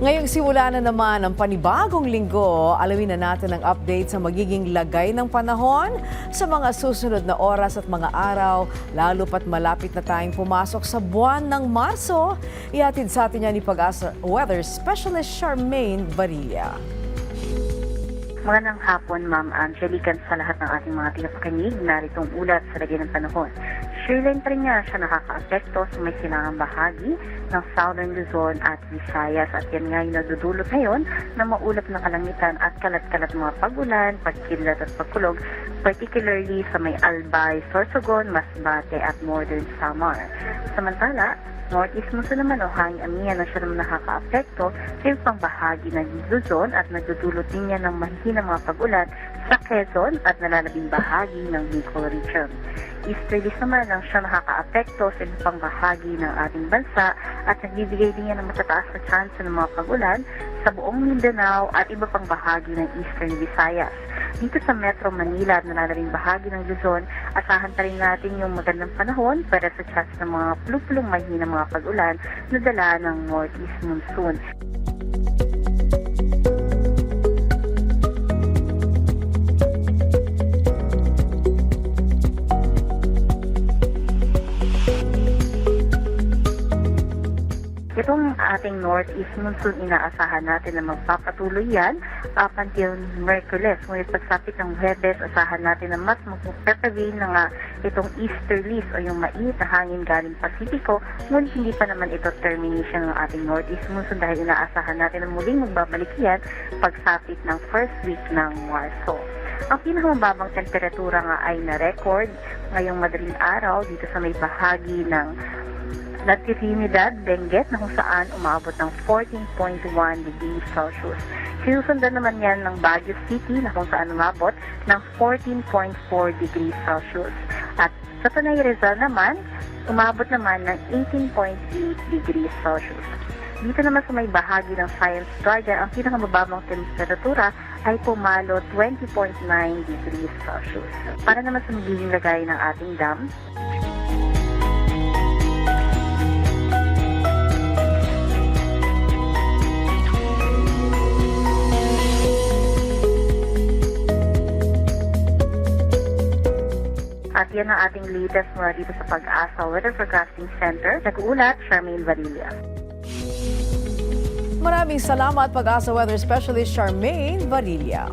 Ngayong simula na naman ang panibagong linggo, alamin na natin ang update sa magiging lagay ng panahon sa mga susunod na oras at mga araw, lalo pat malapit na tayong pumasok sa buwan ng Marso. Ihatid sa atin yan ni Pag-asa Weather Specialist Charmaine Barilla. Magandang hapon, Ma'am Angelican, sa lahat ng ating mga tagapakinig. Naritong ulat sa lagay ng panahon. Shoreline pa rin nga siya nakaka-apekto sa may silangang bahagi ng Southern Luzon at Visayas. At yan nga yung nadudulot ngayon na maulap na kalangitan at kalat-kalat mga pag-ulan, pagkidlat at pagkulog, particularly sa may Albay, Sorsogon, Masbate at Northern Samar. Samantala, Northeast monsoon naman o hanging amihan na siya naman nakaka-apekto sa ibang bahagi ng Luzon at nagdudulot din niya ng mahihinang mga pag-ulan sa Quezon at nalalabing bahagi ng Bicol region. Easterlies naman ang siya nakaka-apekto sa ibang bahagi ng ating bansa at nagbibigay din niya ng matataas na chance ng mga pag-ulan sa buong Mindanao at iba pang bahagi ng Eastern Visayas. Dito sa Metro Manila at nalalabing bahagi ng Luzon, asahan pa rin natin yung magandang panahon para sa chance ng mga pulupulong mahinang mga pag-ulan na dala ng Northeast monsoon. Itong ating Northeast monsoon, inaasahan natin na magpapatuloy yan up until Merkules. Ngunit pagsapit ng Huwebes, asahan natin na mas magpapagawin na nga itong easterlies o yung mainit na hangin galing Pasipiko. Ngunit hindi pa naman ito termination ng ating Northeast monsoon dahil inaasahan natin na muling magbabalik yan pagsapit ng first week ng Marso. Ang pinakamababang temperatura nga ay na-record ngayong madaling araw dito sa may bahagi ng Natividad, Benguet, na kung saan umabot ng 14.1 degrees Celsius. Sinusundan naman yan ng Baguio City na kung saan umabot ng 14.4 degrees Celsius. At sa Tanay Rizal naman, umabot naman ng 18.8 degrees Celsius. Dito naman sa may bahagi ng Science Garden, ang pinakamababang temperatura ay pumalo 20.9 degrees Celsius. Para naman sa magiging lagay ng ating dam, at yan ang ating latest mula dito sa Pag-asa Weather Forecasting Center. Nag-uulat, Charmaine Barilla. Maraming salamat, Pag-asa Weather Specialist Charmaine Barilla.